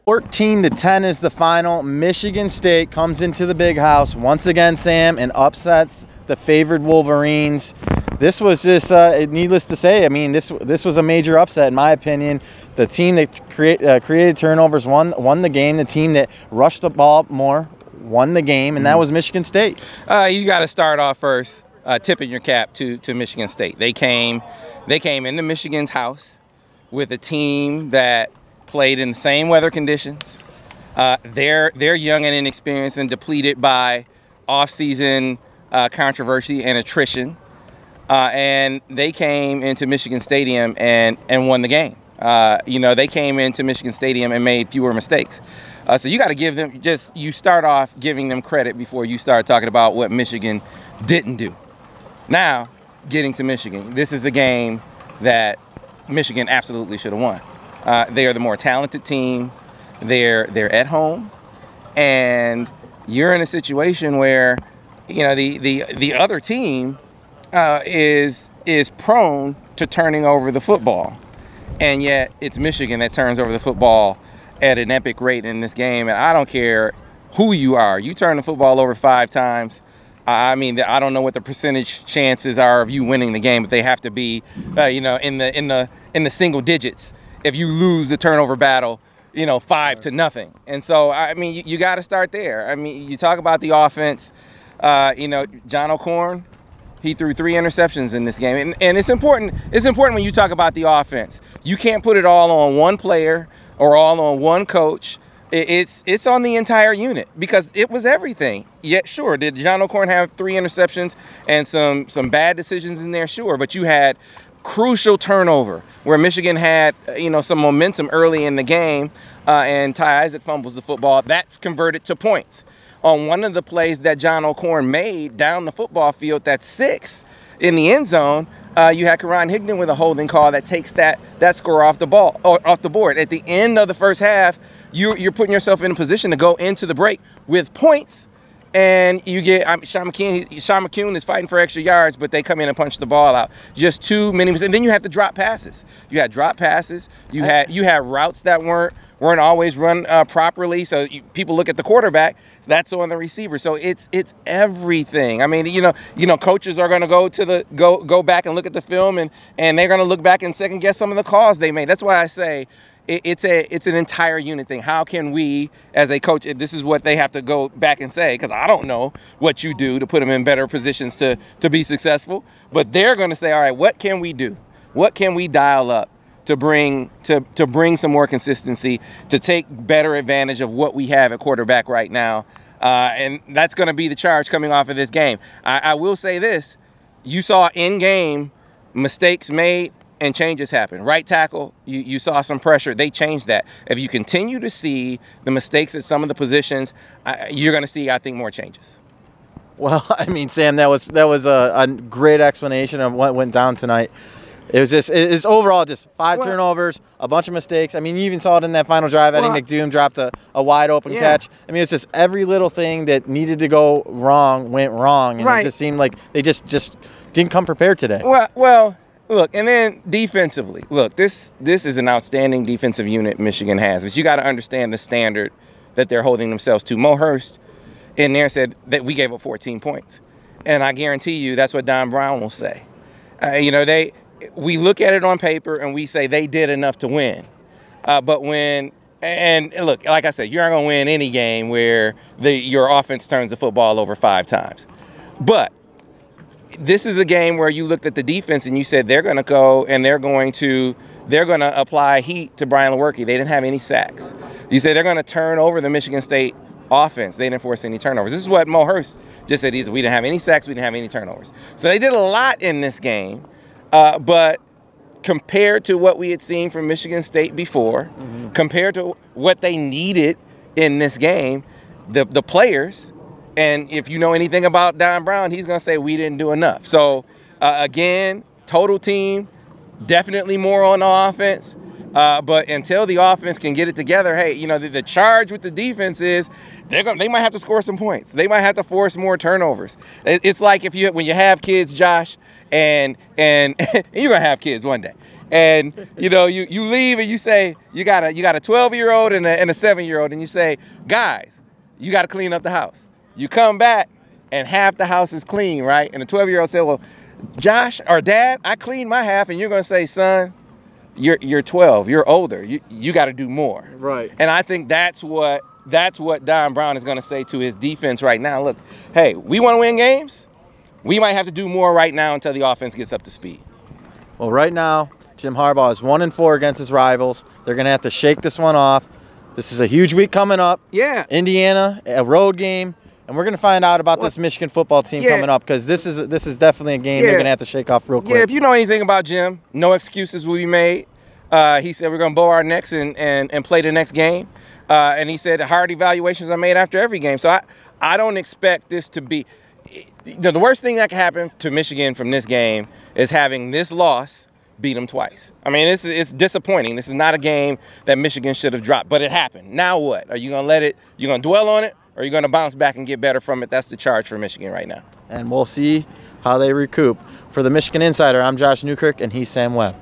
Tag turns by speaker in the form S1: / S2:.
S1: 14-10 is the final. Michigan State comes into the big house once again, Sam, and upsets the favored Wolverines. This was just, needless to say, I mean, this was a major upset in my opinion. The team that created turnovers won the game. The team that rushed the ball more won the game, and that was Michigan State.
S2: You got to start off first tipping your cap to Michigan State. They came into Michigan's house with a team that played in the same weather conditions. They're young and inexperienced and depleted by off-season controversy and attrition. And they came into Michigan Stadium and won the game. They came into Michigan Stadium and made fewer mistakes. So you got to give them, you start off giving them credit before you start talking about what Michigan didn't do. Now, getting to Michigan, this is a game that Michigan absolutely should have won. They are the more talented team. They're at home, and you're in a situation where, the other team is prone to turning over the football, and yet it's Michigan that turns over the football at an epic rate in this game. And I don't care who you are, you turn the football over 5 times. I mean, I don't know what the percentage chances are of you winning the game, but they have to be, in the single digits if you lose the turnover battle, 5-0. And so, I mean, you got to start there. I mean, you talk about the offense. John O'Korn, he threw 3 interceptions in this game, and it's important. It's important when you talk about the offense. You can't put it all on one player or all on one coach. It's on the entire unit because it was everything. Yet, sure, did John O'Korn have 3 interceptions and some bad decisions in there? Sure, but you had crucial turnover where Michigan had some momentum early in the game, and Ty Isaac fumbles the football. That's converted to points. On one of the plays that John O'Korn made down the football field, that's 6 in the end zone. You had Karan Higdon with a holding call that takes that score off the board. At the end of the first half, you're putting yourself in a position to go into the break with points, and you get Sean McCune is fighting for extra yards, but they come in and punch the ball out. Just too many, and then you have to drop passes. You had drop passes. You had routes that weren't always run properly. So people look at the quarterback, that's on the receiver. So it's everything. I mean, coaches are going to go back and look at the film, and they're going to look back and second guess some of the calls they made. That's why I say it's an entire unit thing. How can we, as a coach, this is what they have to go back and say, because I don't know what you do to put them in better positions to be successful. But they're going to say, all right, what can we do? What can we dial up to bring some more consistency, to take better advantage of what we have at quarterback right now? And that's going to be the charge coming off of this game. I will say this. You saw in-game mistakes made and changes happen. Right tackle, you saw some pressure. They changed that. If you continue to see the mistakes at some of the positions, you're going to see, I think, more changes.
S1: Well, I mean, Sam, that was a great explanation of what went down tonight. It's overall just 5 turnovers, a bunch of mistakes. I mean, you even saw it in that final drive. I think McDoom dropped a wide open catch. I mean, it's just every little thing that needed to go wrong went wrong, and it just seemed like they just didn't come prepared today.
S2: Well, look, and then defensively, look, this is an outstanding defensive unit Michigan has, but you got to understand the standard that they're holding themselves to. Mo Hurst in there said that we gave up 14 points, and I guarantee you that's what Don Brown will say. We look at it on paper and we say they did enough to win. But look, like I said, you're not going to win any game where your offense turns the football over 5 times. But this is a game where you looked at the defense and you said they're going to go and they're going to apply heat to Brian Lewerke. They didn't have any sacks. You said they're going to turn over the Michigan State offense. They didn't force any turnovers. This is what Mo Hurst just said. We didn't have any sacks. We didn't have any turnovers. So they did a lot in this game. But compared to what we had seen from Michigan State before, compared to what they needed in this game, the players, and if you know anything about Don Brown, he's going to say we didn't do enough. So, again, total team, definitely more on the offense. But until the offense can get it together, hey, the charge with the defense is they might have to score some points. They might have to force more turnovers. It's like when you have kids, Josh, and you're gonna have kids one day. And you know, you leave and you say you got a 12-year-old and a 7-year-old, and you say, guys, you got to clean up the house. You come back and half the house is clean, right? And the 12-year-old said, well, Josh or Dad, I cleaned my half, and you're gonna say, son, you're 12, you're older, you got to do more.
S1: Right.
S2: And I think that's what Don Brown is gonna say to his defense right now. Look, hey, we want to win games. We might have to do more right now until the offense gets up to speed.
S1: Well, right now, Jim Harbaugh is 1-4 against his rivals. They're going to have to shake this one off. This is a huge week coming up.
S2: Yeah.
S1: Indiana, a road game. And we're going to find out about this Michigan football team coming up, because this is definitely a game they're going to have to shake off real quick.
S2: Yeah, if you know anything about Jim, no excuses will be made. He said we're going to bow our necks and play the next game. And he said hard evaluations are made after every game. So I don't expect this to be – the worst thing that can happen to Michigan from this game is having this loss beat them twice. I mean, it's disappointing. This is not a game that Michigan should have dropped, but it happened. Now what? Are you going to let it – you're going to dwell on it, or are you going to bounce back and get better from it? That's the charge for Michigan right now.
S1: And we'll see how they recoup. For the Michigan Insider, I'm Josh Newkirk, and he's Sam Webb.